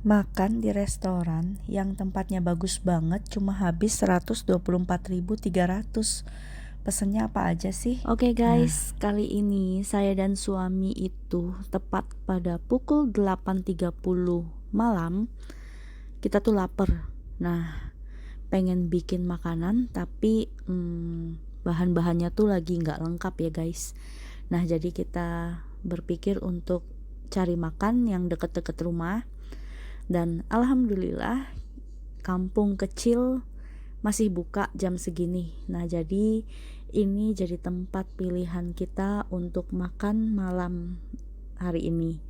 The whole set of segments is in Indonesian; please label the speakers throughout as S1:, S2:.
S1: Makan di restoran yang tempatnya bagus banget cuma habis 124.300. Pesennya apa aja sih?
S2: Oke
S1: Nah,
S2: guys, kali ini saya dan suami itu tepat pada pukul 8.30 malam, kita tuh lapar. Nah, pengen bikin makanan tapi bahan-bahannya tuh lagi nggak lengkap ya guys. Nah, jadi kita berpikir untuk cari makan yang deket-deket rumah. Dan alhamdulillah kampung kecil masih buka jam segini. Nah, jadi ini jadi tempat pilihan kita untuk makan malam hari ini.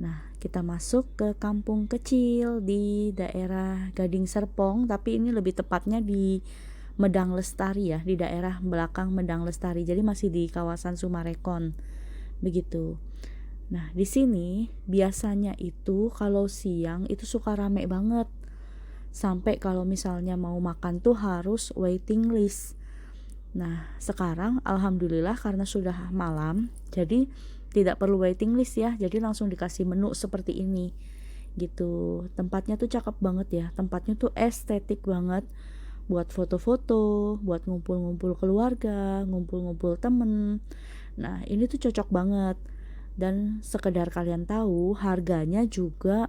S2: Nah, kita masuk ke kampung kecil di daerah Gading Serpong, tapi ini lebih tepatnya di Medang Lestari ya, di daerah belakang Medang Lestari. Jadi masih di kawasan Sumarekon. Begitu. Nah, di sini biasanya itu kalau siang itu suka rame banget. Sampai kalau misalnya mau makan tuh harus waiting list. Nah, sekarang alhamdulillah karena sudah malam, jadi tidak perlu waiting list ya. Jadi langsung dikasih menu seperti ini. Gitu. Tempatnya tuh cakep banget ya. Tempatnya tuh estetik banget buat foto-foto, buat ngumpul-ngumpul keluarga, ngumpul-ngumpul temen. Nah, ini tuh cocok banget. Dan sekedar kalian tahu, harganya juga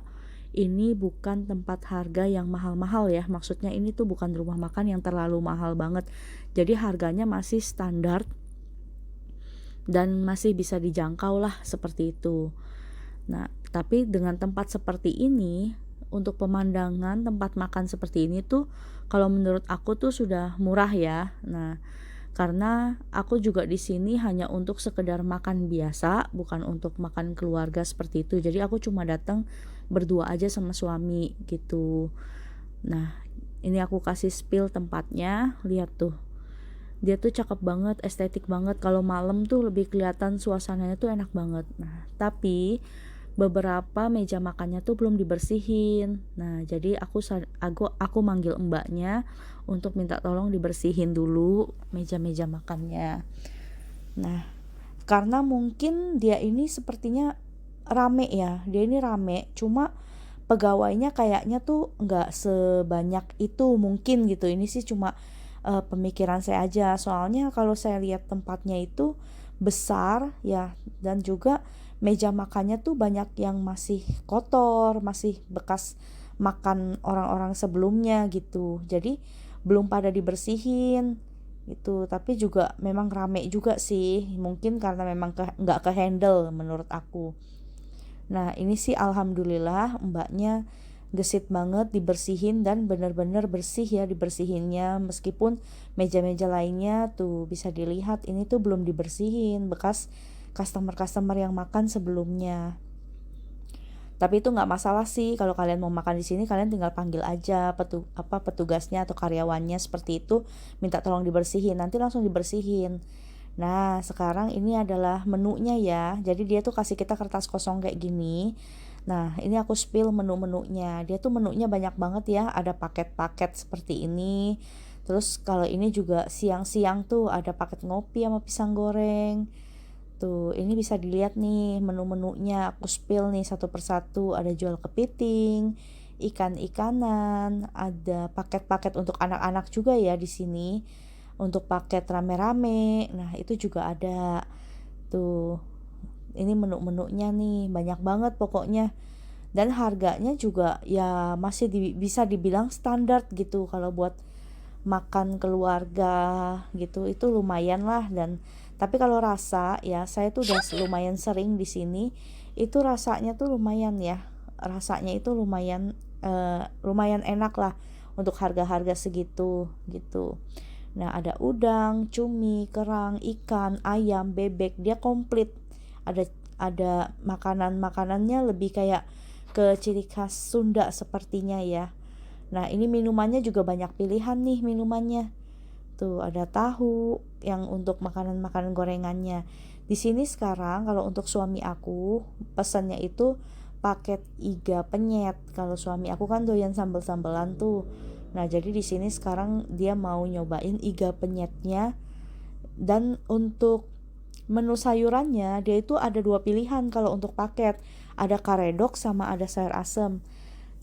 S2: ini bukan tempat harga yang mahal-mahal ya. Maksudnya ini tuh bukan rumah makan yang terlalu mahal banget. Jadi harganya masih standar dan masih bisa dijangkau lah seperti itu. Nah, tapi dengan tempat seperti ini, untuk pemandangan tempat makan seperti ini tuh kalau menurut aku tuh sudah murah ya. Nah, karena aku juga di sini hanya untuk sekedar makan biasa, bukan untuk makan keluarga seperti itu. Jadi aku cuma datang berdua aja sama suami gitu. Nah, ini aku kasih spill tempatnya, lihat tuh. Dia tuh cakep banget, estetik banget. Kalau malam tuh lebih kelihatan suasananya tuh enak banget. Nah, tapi beberapa meja makannya tuh belum dibersihin. Nah, jadi aku manggil mbaknya untuk minta tolong dibersihin dulu meja-meja makannya. Nah, karena mungkin dia ini sepertinya rame ya. Dia ini rame, cuma pegawainya kayaknya tuh nggak sebanyak itu mungkin gitu. Ini sih cuma pemikiran saya aja. Soalnya kalau saya lihat tempatnya itu besar ya, dan juga meja makannya tuh banyak yang masih kotor, masih bekas makan orang-orang sebelumnya gitu. Jadi belum pada dibersihin gitu. Tapi juga memang rame juga sih, mungkin karena memang nggak ke handle menurut aku. Nah, ini sih alhamdulillah mbaknya gesit banget dibersihin dan bener-bener bersih ya dibersihinnya, meskipun meja-meja lainnya tuh bisa dilihat ini tuh belum dibersihin bekas customer-customer yang makan sebelumnya. Tapi itu nggak masalah sih, kalau kalian mau makan di sini kalian tinggal panggil aja petugasnya atau karyawannya seperti itu, minta tolong dibersihin, nanti langsung dibersihin. Nah, sekarang ini adalah menunya ya. Jadi dia tuh kasih kita kertas kosong kayak gini. Nah, ini aku spill menu-menunya. Dia tuh menunya banyak banget ya. Ada paket-paket seperti ini. Terus kalau ini juga siang-siang tuh ada paket ngopi sama pisang goreng. Tuh, ini bisa dilihat nih menu-menunya. Aku spill nih satu persatu. Ada jual kepiting, ikan-ikanan, ada paket-paket untuk anak-anak juga ya di sini. Untuk paket rame-rame. Nah, itu juga ada. Tuh, ini menu-menunya nih, banyak banget pokoknya. Dan harganya juga ya masih bisa dibilang standar gitu kalau buat makan keluarga gitu, itu lumayan lah. Dan tapi kalau rasa ya, saya tuh udah lumayan sering di sini, itu rasanya tuh lumayan ya, rasanya itu lumayan enak lah untuk harga-harga segitu gitu. Nah, ada udang, cumi, kerang, ikan, ayam, bebek, dia komplit. Ada makanan-makanannya lebih kayak ke ciri khas Sunda sepertinya ya. Nah, ini minumannya juga banyak pilihan nih minumannya. Tuh, ada tahu yang untuk makanan-makanan gorengannya. Di sini sekarang kalau untuk suami aku, pesannya itu paket iga penyet. Kalau suami aku kan doyan sambal-sambalan tuh. Nah, jadi di sini sekarang dia mau nyobain iga penyetnya. Dan untuk menu sayurannya dia itu ada dua pilihan kalau untuk paket. Ada karedok sama ada sayur asem.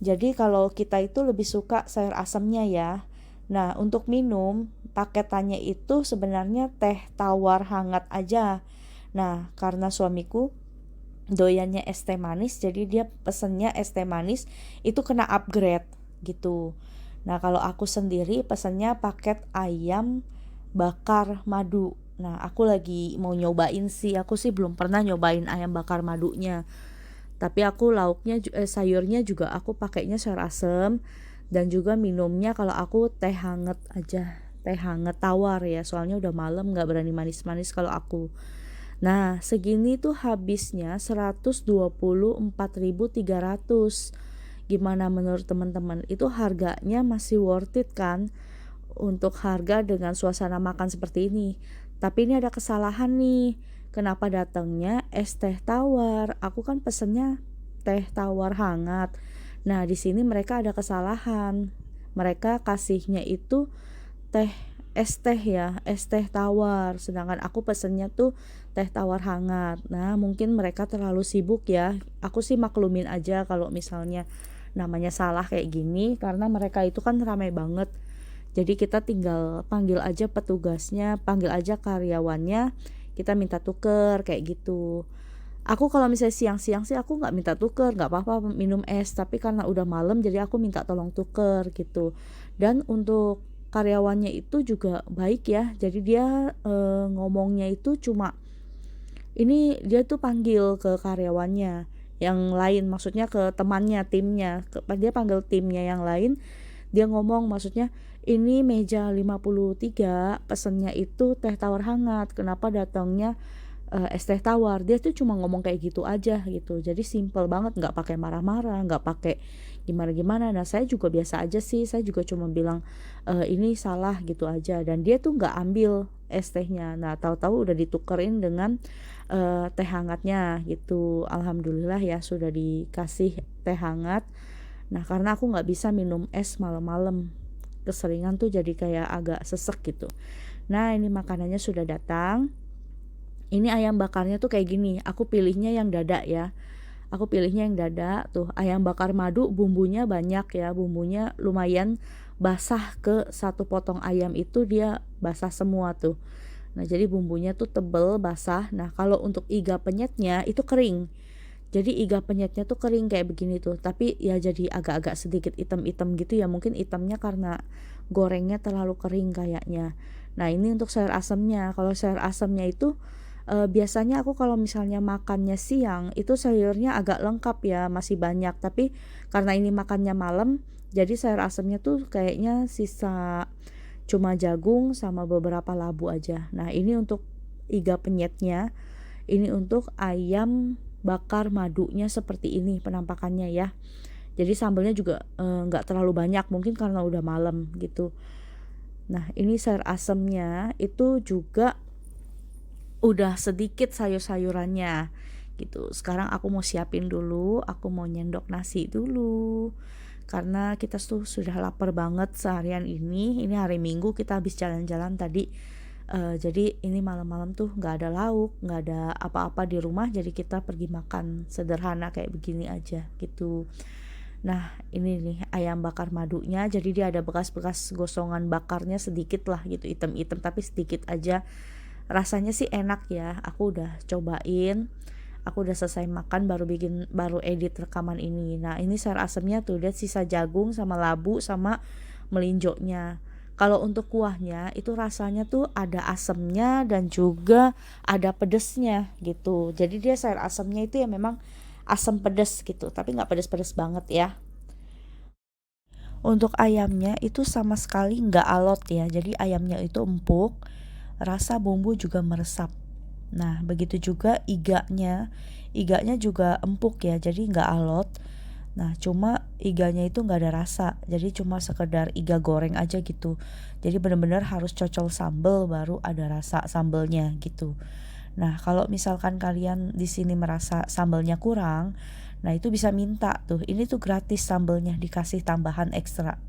S1: Jadi kalau kita itu lebih suka sayur asemnya ya. Nah, untuk minum paketannya itu sebenarnya teh tawar hangat aja. Nah, karena suamiku doyannya es teh manis, jadi dia pesennya es teh manis itu kena upgrade gitu. Nah, kalau aku sendiri pesennya paket ayam bakar madu. Nah, aku lagi mau nyobain sih. Aku sih belum pernah nyobain ayam bakar madunya. Tapi aku sayurnya juga aku pakainya sayur asem, dan juga minumnya kalau aku teh hangat aja. Teh hangat tawar ya, soalnya udah malam nggak berani manis-manis kalau aku. Nah, segini tuh habisnya 124.300. Gimana menurut teman-teman? Itu harganya masih worth it kan? Untuk harga dengan suasana makan seperti ini. Tapi ini ada kesalahan nih. Kenapa datangnya es teh tawar? Aku kan pesennya teh tawar hangat. Nah, di sini mereka ada kesalahan. Mereka kasihnya itu teh es teh ya, es teh tawar. Sedangkan aku pesennya tuh teh tawar hangat. Nah, mungkin mereka terlalu sibuk ya. Aku sih maklumin aja kalau misalnya namanya salah kayak gini, karena mereka itu kan ramai banget. Jadi kita tinggal panggil aja petugasnya, panggil aja karyawannya, kita minta tuker kayak gitu. Aku kalau misalnya siang-siang sih aku nggak minta tuker, nggak apa-apa minum es. Tapi karena udah malam jadi aku minta tolong tuker gitu. Dan untuk karyawannya itu juga baik ya. Jadi dia ngomongnya itu cuma ini, dia tuh panggil ke karyawannya yang lain, maksudnya ke temannya, timnya. Dia panggil timnya yang lain, dia ngomong maksudnya ini meja 53 pesennya itu teh tawar hangat, kenapa datangnya es teh tawar. Dia tuh cuma ngomong kayak gitu aja gitu, jadi simple banget, nggak pakai marah-marah, nggak pakai gimana-gimana. Nah, saya juga biasa aja sih, saya juga cuma bilang ini salah gitu aja, dan dia tuh nggak ambil es tehnya. Nah, tahu-tahu udah ditukerin dengan teh hangatnya gitu. Alhamdulillah ya sudah dikasih teh hangat. Nah, karena aku nggak bisa minum es malam-malam, keseringan tuh jadi kayak agak sesek gitu. Nah, ini makanannya sudah datang. Ini ayam bakarnya tuh kayak gini, aku pilihnya yang dada ya. Aku pilihnya yang dada tuh. Ayam bakar madu bumbunya banyak ya, bumbunya lumayan basah, ke satu potong ayam itu dia basah semua tuh. Nah, jadi bumbunya tuh tebel basah. Nah, kalau untuk iga penyetnya itu kering. Jadi iga penyetnya tuh kering kayak begini tuh, tapi ya jadi agak-agak sedikit item-item gitu ya, mungkin itemnya karena gorengnya terlalu kering kayaknya. Nah, ini untuk sayur asemnya. Kalau sayur asemnya itu biasanya aku kalau misalnya makannya siang itu sayurnya agak lengkap ya, masih banyak. Tapi karena ini makannya malam, jadi sayur asemnya tuh kayaknya sisa cuma jagung sama beberapa labu aja. Nah, ini untuk iga penyetnya. Ini untuk ayam bakar madunya seperti ini penampakannya ya. Jadi sambelnya juga nggak terlalu banyak, mungkin karena udah malam gitu. Nah, ini sayur asemnya itu juga udah sedikit sayur-sayurannya gitu. Sekarang aku mau siapin dulu, aku mau nyendok nasi dulu. Karena kita tuh sudah lapar banget seharian ini. Ini hari Minggu, kita habis jalan-jalan tadi. Jadi ini malam-malam tuh nggak ada lauk, nggak ada apa-apa di rumah, jadi kita pergi makan sederhana kayak begini aja gitu. Nah, ini nih ayam bakar madunya, jadi dia ada bekas-bekas gosongan bakarnya sedikit lah gitu, item-item tapi sedikit aja. Rasanya sih enak ya, aku udah cobain. Aku udah selesai makan baru edit rekaman ini. Nah, ini sayur asemnya tuh, lihat sisa jagung sama labu sama melinjonya. Kalau untuk kuahnya itu rasanya tuh ada asemnya dan juga ada pedesnya gitu. Jadi dia sayur asemnya itu ya memang asam pedes gitu, tapi nggak pedes-pedes banget ya. Untuk ayamnya itu sama sekali nggak alot ya, jadi ayamnya itu empuk, rasa bumbu juga meresap. Nah, begitu juga iganya juga empuk ya, jadi nggak alot. Nah, cuma iganya itu nggak ada rasa, jadi cuma sekedar iga goreng aja gitu. Jadi benar-benar harus cocol sambal baru ada rasa sambelnya gitu. Nah, kalau misalkan kalian di sini merasa sambalnya kurang, nah itu bisa minta tuh. Ini tuh gratis sambelnya, dikasih tambahan ekstra.